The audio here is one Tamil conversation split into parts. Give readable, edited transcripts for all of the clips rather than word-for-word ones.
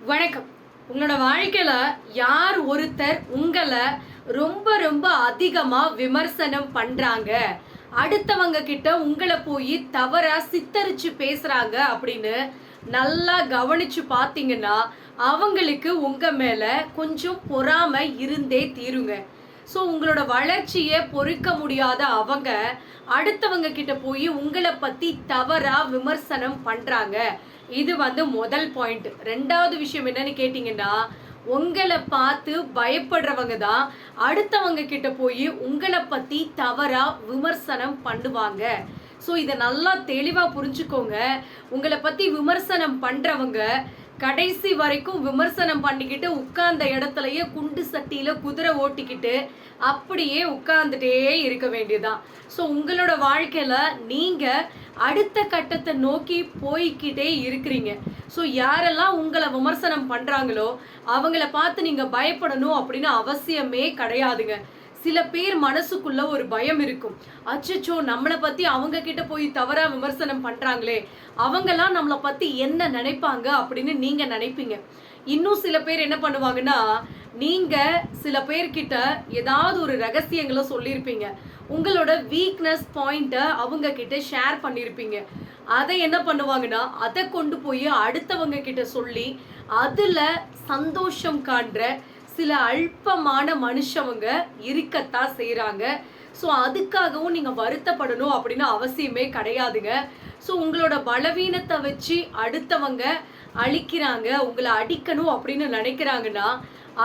வணக்கம். உங்களோட வாழ்க்கையில யார் ஒருத்தர் உங்களை ரொம்ப ரொம்ப அதிகமா விமர்சனம் பண்றாங்க, அடுத்தவங்க கிட்ட உங்களை போய் தவறா சித்தரிச்சு பேசுறாங்க அப்படின்னு நல்லா கவனிச்சு பார்த்தீங்கன்னா அவங்களுக்கு உங்க மேல கொஞ்சம் பொறாமை இருந்தே தீருங்க. ஸோ உங்களோட வளர்ச்சியை பொறுக்க முடியாத அவங்க அடுத்தவங்க கிட்ட போய் உங்களை பத்தி தவறா விமர்சனம் பண்றாங்க. இது முதல் பாயிண்ட். ரெண்டாவது விஷயம் என்னன்னு கேட்டீங்கன்னா, உங்களை பார்த்து பயப்படுறவங்க தான் அடுத்தவங்க கிட்ட போய் உங்களை பத்தி தவறா விமர்சனம் பண்ணுவாங்க. ஸோ இதை நல்லா தெளிவா புரிஞ்சுக்கோங்க. உங்களை பத்தி விமர்சனம் பண்றவங்க கடைசி வரைக்கும் விமர்சனம் பண்ணிக்கிட்டு உட்கார்ந்த இடத்துலயே குண்டு சட்டியில குதிரை ஓட்டிக்கிட்டு அப்படியே உட்கார்ந்துட்டே இருக்க வேண்டியதுதான். ஸோ உங்களோட வாழ்க்கையில நீங்க அடுத்த கட்டத்தை நோக்கி போய்கிட்டே இருக்கிறீங்க. ஸோ யாரெல்லாம் உங்களை விமர்சனம் பண்றாங்களோ அவங்கள பார்த்து நீங்க பயப்படணும் அப்படின்னு அவசியமே கிடையாதுங்க. சில பேர் மனசுக்குள்ள ஒரு பயம் இருக்கும். அச்சச்சோ, நம்மளை பத்தி அவங்க கிட்ட போய் தவறா விமர்சனம் பண்றாங்களே, அவங்கெல்லாம் நம்மளை பத்தி என்ன நினைப்பாங்க அப்படின்னு நீங்க நினைப்பீங்க. இன்னும் சில பேர் என்ன பண்ணுவாங்கன்னா, நீங்க சில பேர்கிட்ட ஏதாவது ஒரு ரகசியங்களை சொல்லியிருப்பீங்க, உங்களோட வீக்னஸ் பாயிண்ட்டை அவங்க கிட்ட ஷேர் பண்ணியிருப்பீங்க. அதை என்ன பண்ணுவாங்கன்னா, அதை கொண்டு போய் அடுத்தவங்க கிட்ட சொல்லி அதுல சந்தோஷம் காண்ற சில அல்பமான மனுஷவங்க இருக்கத்தான் செய்கிறாங்க. ஸோ அதுக்காகவும் நீங்கள் வருத்தப்படணும் அப்படின்னு அவசியமே கிடையாதுங்க. ஸோ உங்களோட பலவீனத்தை வச்சு அடுத்தவங்க அழிக்கிறாங்க, உங்களை அடிக்கணும் அப்படின்னு நினைக்கிறாங்கன்னா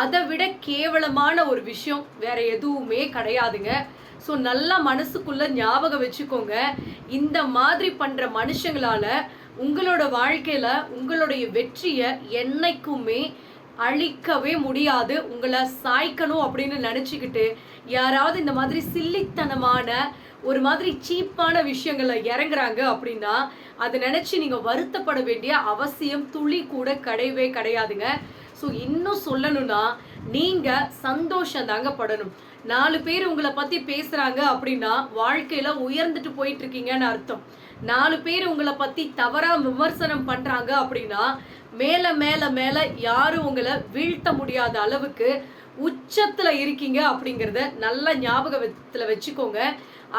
அதை விட கேவலமான ஒரு விஷயம் வேற எதுவுமே கிடையாதுங்க. ஸோ நல்லா மனசுக்குள்ள ஞாபகம் வச்சுக்கோங்க, இந்த மாதிரி பண்ற மனுஷங்களால உங்களோட வாழ்க்கையில உங்களுடைய வெற்றியை என்னைக்குமே அழிக்கவே முடியாது. உங்களை சாய்க்கணும் அப்படின்னு நினச்சிக்கிட்டு யாராவது இந்த மாதிரி சில்லித்தனமான ஒரு மாதிரி சீப்பான விஷயங்களை இறங்குறாங்க அப்படின்னா அதை நினச்சி நீங்கள் வருத்தப்பட வேண்டிய அவசியம் துளி கூட கிடையவே கிடையாதுங்க. ஸோ இன்னும் சொல்லணும்னா நீங்கள் சந்தோஷம் தாங்க படணும். 4 பேர் உங்களை பற்றி பேசுகிறாங்க அப்படின்னா வாழ்க்கையில் உயர்ந்துட்டு போயிட்டு இருக்கீங்கன்னு அர்த்தம். 4 பேர் உங்களை பற்றி தவறாக விமர்சனம் பண்ணுறாங்க அப்படின்னா மேலே மேலே மேலே யாரும் உங்களை வீழ்த்த முடியாத அளவுக்கு உச்சத்தில் இருக்கீங்க அப்படிங்கிறத நல்ல ஞாபகத்தில் வச்சுக்கோங்க.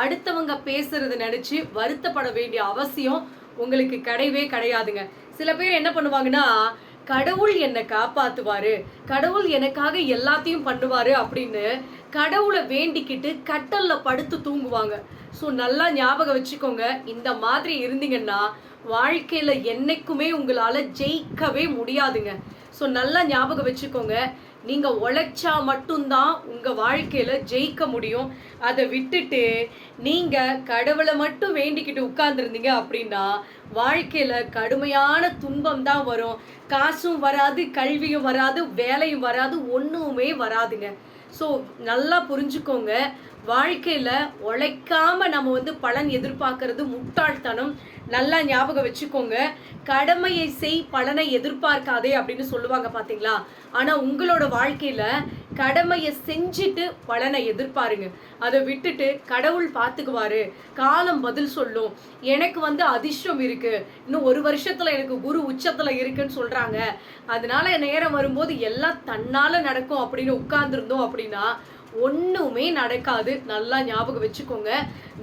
அடுத்தவங்க பேசுறத நினச்சி வருத்தப்பட வேண்டிய அவசியம் உங்களுக்கு கிடையவே கிடையாதுங்க. சில பேர் என்ன பண்ணுவாங்கன்னா, கடவுள் என்னை காப்பாத்துவாரு, கடவுள் எனக்காக எல்லாத்தையும் பண்ணுவாரு அப்படின்னு கடவுளை வேண்டிக்கிட்டு கட்டல்ல படுத்து தூங்குவாங்க. ஸோ நல்லா ஞாபகம் வச்சுக்கோங்க, இந்த மாதிரி இருந்தீங்கன்னா வாழ்க்கையில என்னைக்குமே உங்களால ஜெயிக்கவே முடியாதுங்க. ஸோ நல்லா ஞாபகம் வச்சுக்கோங்க, நீங்க உழைச்சா மட்டும்தான் உங்க வாழ்க்கையில ஜெயிக்க முடியும். அதை விட்டுட்டு நீங்க கடவுளை மட்டும் வேண்டிக்கிட்டு உட்கார்ந்துருந்தீங்க அப்படின்னா வாழ்க்கையில கடுமையான துன்பம் தான் வரும். காசும் வராது, கல்வியும் வராது, வேலையும் வராது, ஒண்ணுமே வராதுங்க. ஸோ நல்லா புரிஞ்சுக்கோங்க, வாழ்க்கையில உழைக்காம நம்ம பலன் எதிர்பார்க்கறது முட்டாள்தனம். நல்லா ஞாபகம் வச்சுக்கோங்க, கடமையை செய் பலனை எதிர்பார்க்காதே அப்படின்னு சொல்லுவாங்க பாத்தீங்களா. ஆனா உங்களோட வாழ்க்கையில கடமையை செஞ்சுட்டு பலனை எதிர்பாருங்க. அதை விட்டுட்டு கடவுள் பார்த்துக்குவாரு, காலம் பதில் சொல்லும், எனக்கு அதிர்ஷ்டம் இருக்கு, இன்னும் 1 வருஷத்துல எனக்கு குரு உச்சத்துல இருக்குன்னு சொல்றாங்க, அதனால நேரம் வரும்போது எல்லாம் தன்னால நடக்கும் அப்படின்னு உட்கார்ந்துருந்தோம் அப்படின்னா ஒண்ணுமே நடக்காது. நல்லா ஞாபகம் வச்சுக்கோங்க,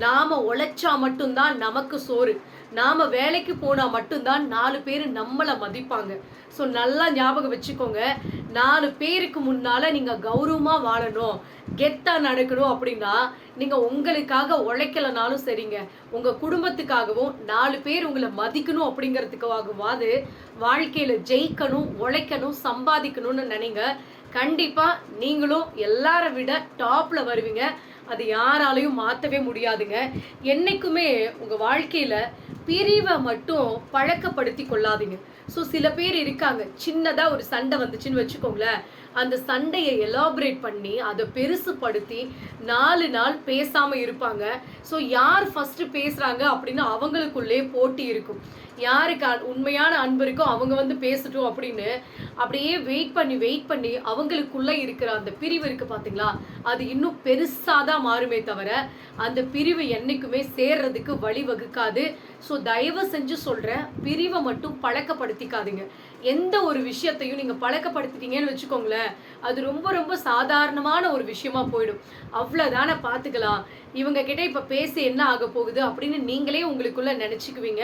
நாம உழைச்சா மட்டும்தான் நமக்கு சோறு, நாம வேலைக்கு போனா மட்டும்தான் 4 பேர் நம்மளை மதிப்பாங்க. ஸோ நல்லா ஞாபகம் வச்சுக்கோங்க, 4 பேருக்கு முன்னால நீங்க கௌரவமா வாழணும், கெத்தா நடக்கணும் அப்படின்னா நீங்க உங்களுக்காக உழைக்கலனாலும் சரிங்க, உங்க குடும்பத்துக்காகவும் 4 பேர் உங்களை மதிக்கணும் அப்படிங்கிறதுக்காகவாது வாழ்க்கையில ஜெயிக்கணும், உழைக்கணும், சம்பாதிக்கணும்னு நினைங்க. கண்டிப்பா நீங்களும் எல்லார விட டாப்ல வருவீங்க. அது யாராலையும் மாற்றவே முடியாதுங்க. என்னைக்குமே உங்க வாழ்க்கையில பிரிவை மட்டும் பழக்கப்படுத்தி கொள்ளாதீங்க. ஸோ சில பேர் இருக்காங்க, சின்னதாக ஒரு சண்டை வந்துச்சுன்னு வச்சுக்கோங்களேன், அந்த சண்டையை எலாபரேட் பண்ணி அதை பெருசுப்படுத்தி 4 நாள் பேசாமல் இருப்பாங்க. ஸோ யார் ஃபஸ்ட்டு பேசுகிறாங்க அப்படின்னு அவங்களுக்குள்ளே போட்டி இருக்கும். யாருக்கு உண்மையான அன்பு இருக்கோ அவங்க பேசட்டும் அப்படின்னு அப்படியே வெயிட் பண்ணி அவங்களுக்குள்ள இருக்கிற அந்த பிரிவு இருக்கு பாத்தீங்களா, அது இன்னும் பெருசாதான் மாறுமே தவிர அந்த பிரிவு என்னைக்குமே சேர்றதுக்கு வழி வகுக்காது. ஸோ தயவு செஞ்சு சொல்றேன், பிரிவை மட்டும் பழக்கப்படுத்தி பழக்கப்படுத்திக்காதீங்க. எந்த ஒரு விஷயத்தையும் நீங்க பழக்கப்படுத்திட்டீங்கன்னு வச்சுக்கோங்களேன், அது ரொம்ப ரொம்ப சாதாரணமான ஒரு விஷயமா போயிடும். அவ்வளோதானே பார்த்துக்கலாம். இவங்க கிட்ட இப்ப பேசி என்ன ஆக போகுது அப்படின்னு நீங்களே உங்களுக்குள்ள நெனச்சுக்குவீங்க.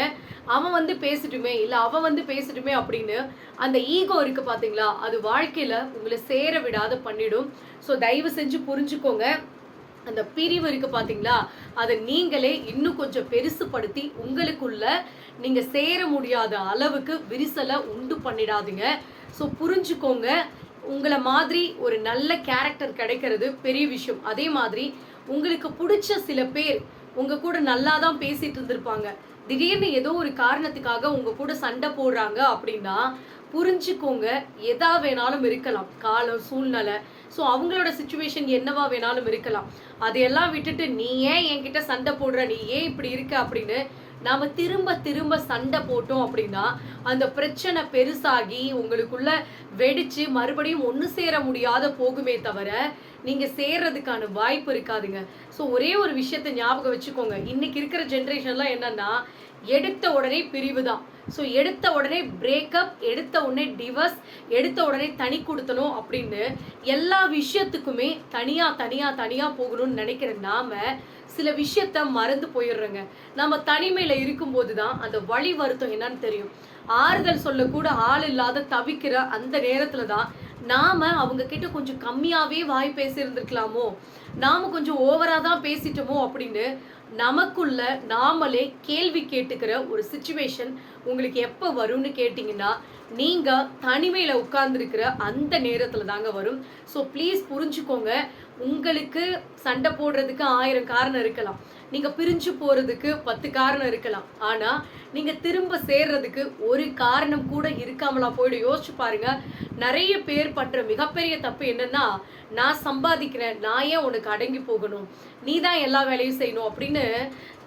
அவன் வந்து பேசட்டுமே, இல்ல அவ வந்து பேசட்டுமே அப்படின்னு அந்த ஈகோ இருக்கு பார்த்தீங்களா? அது வாழ்க்கையில உங்கள சேர விடாத பண்ணிடும். ஸோ தயவு செஞ்சு புரிஞ்சுக்கோங்க. அந்த பிரிவு இருக்கு பார்த்தீங்களா? அத நீங்களே இன்னும் கொஞ்சம் பெருசுபடுத்தி, உங்களுக்குள்ள நீங்க சேர முடியாத அளவுக்கு விரிசல உண்டு பண்ணிடாதீங்க. ஸோ புரிஞ்சுக்கோங்க. உங்கள மாதிரி ஒரு நல்ல கேரக்டர் கிடைக்கிறது பெரிய விஷயம். அதே மாதிரி உங்களுக்கு புடிச்ச சில பேர் உங்க கூட நல்லா தான் பேசிட்டு இருந்திருப்பாங்க. திடீர்னு ஏதோ ஒரு காரணத்துக்காக உங்க கூட சண்டை போடுறாங்க அப்படின்னா, புரிஞ்சுக்கோங்க. எதா வேணாலும் இருக்கலாம். காலம், சூழ்நிலை. ஸோ அவங்களோட சிச்சுவேஷன் என்னவா வேணாலும் இருக்கலாம். அதையெல்லாம் விட்டுட்டு, "நீ ஏன் என்கிட்ட சண்டை போடுற? நீ ஏன் இப்படி இருக்க?" அப்படின்னு நாம திரும்ப திரும்ப சண்டை போட்டோம் அப்படின்னா, அந்த பிரச்சனை பெருசாகி உங்களுக்குள்ள வெடிச்சு மறுபடியும் ஒண்ணு சேர முடியாத போகுமே தவிர, நீங்க சேர்றதுக்கான வாய்ப்பு இருக்காதுங்க. ஸோ ஒரே ஒரு விஷயத்த ஞாபகம் வச்சுக்கோங்க. இன்னைக்கு இருக்கிற ஜெனரேஷன்லாம் என்னன்னா, எடுத்த உடனே பிரிவு தான். ஸோ எடுத்த உடனே பிரேக்கப், எடுத்த உடனே டிவோர்ஸ், எடுத்த உடனே தனி குடுத்தனம் அப்படின்னு எல்லா விஷயத்துக்குமே தனியா, தனியா, தனியா போகணும்னு நெனைக்கிற நாம, சில விஷயத்த மறந்து போயிடுறோங்க. நம்ம தனிமையில இருக்கும்போது தான் அந்த வலி வருத்தம் என்னன்னு தெரியும். ஆறுதல் சொல்லக்கூட ஆள் இல்லாத தவிக்கிற அந்த நேரத்துல தான் நாம அவங்க கிட்ட கொஞ்சம் கம்மியாவே வாய் பேசியிருந்திருக்கலாமோ, நாம கொஞ்சம் ஓவரா தான் பேசிட்டோமோ அப்படின்னு நமக்குள்ள நாமளே கேள்வி கேட்டுக்கிற ஒரு சிச்சுவேஷன் உங்களுக்கு எப்ப வரும்னு கேட்டீங்கன்னா, நீங்க தனிமையில உட்கார்ந்திருக்கிற அந்த நேரத்துல தாங்க வரும். ஸோ ப்ளீஸ் புரிஞ்சுக்கோங்க. உங்களுக்கு சண்டை போடுறதுக்கு 1000 காரணம் இருக்கலாம். நீங்க பிரிஞ்சு போறதுக்கு 10 காரணம் இருக்கலாம். ஆனா, நீங்க திரும்ப சேர்றதுக்கு ஒரு காரணம் கூட இருக்காமலா போயிடும். யோசிச்சு பாருங்க. நெறைய பேர் பண்ற மிகப்பெரிய தப்பு என்னன்னா, "நான் சம்பாதிக்கிறேன். நான் ஏன் உனக்கு அடங்கி போகணும்? நீ தான் எல்லா வேலையும் செய்யணும்." அப்படின்னு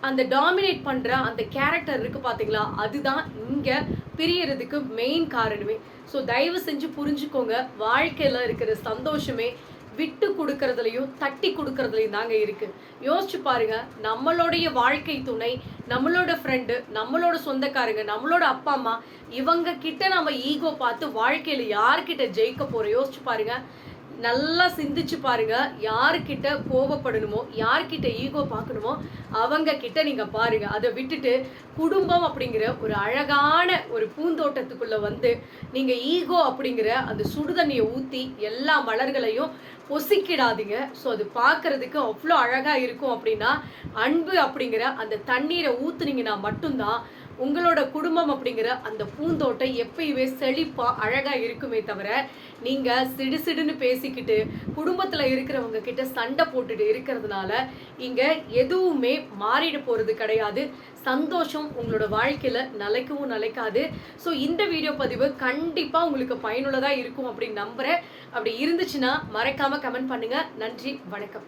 அந்த டாமினேட் பண்ற அந்த கேரக்டர் இருக்கு பார்த்தீங்களா? அதுதான் இங்க பிரியறதுக்கு மெயின் காரணமே. ஸோ தயவு செஞ்சு புரிஞ்சுக்கோங்க. வாழ்க்கையில இருக்கிற சந்தோஷமே விட்டு குடுக்கறதுலயும், தட்டி குடுக்கறதுலயும் தாங்க இருக்கு. யோசிச்சு பாருங்க. நம்மளுடைய வாழ்க்கை துணை, நம்மளோட ஃப்ரெண்டு, நம்மளோட சொந்தக்காரங்க, நம்மளோட அப்பா, அம்மா இவங்க கிட்ட நம்ம ஈகோ பார்த்து வாழ்க்கையில யார்கிட்ட ஜெயிக்க போறோம்? யோசிச்சு பாருங்க. நல்லா சிந்திச்சு பாருங்க. யார்கிட்ட கோபப்படணுமோ, யார்கிட்ட ஈகோ பார்க்கணுமோ, அவங்க கிட்ட நீங்க பாருங்க. அத விட்டுட்டு குடும்பம் அப்படிங்கிற ஒரு அழகான ஒரு பூந்தோட்டத்துக்குள்ள வந்து, நீங்க ஈகோ அப்படிங்கிற அந்த சுடுதண்ணிய ஊத்தி எல்லா மலர்களையும் பொசுக்கிடாதீங்க. ஸோ அது பார்க்கறதுக்கு அவ்ளோ அழகா இருக்கும் அப்படின்னா, அன்பு அப்படிங்கிற அந்த தண்ணீர ஊத்துனீங்கன்னா மட்டும் தான் உங்களோட குடும்பம் அப்படிங்கிற அந்த பூந்தோட்டம் எப்பயுமே செழிப்பா அழகா இருக்குமே தவிர, நீங்க சிடுசிடுன்னு பேசிக்கிட்டு குடும்பத்துல இருக்கிறவங்க கிட்ட சண்டை போட்டுட்டு இருக்கிறதுனால இங்க எதுவுமே மாறிட போறது கிடையாது. சந்தோஷம் உங்களோட வாழ்க்கையில நிலைக்கவும் நிலைக்காது. ஸோ இந்த வீடியோ பதிவு கண்டிப்பா உங்களுக்கு பயனுள்ளதா இருக்கும் அப்படின்னு நம்புறேன். அப்படி இருந்துச்சுன்னா மறக்காம கமெண்ட் பண்ணுங்க. நன்றி, வணக்கம்.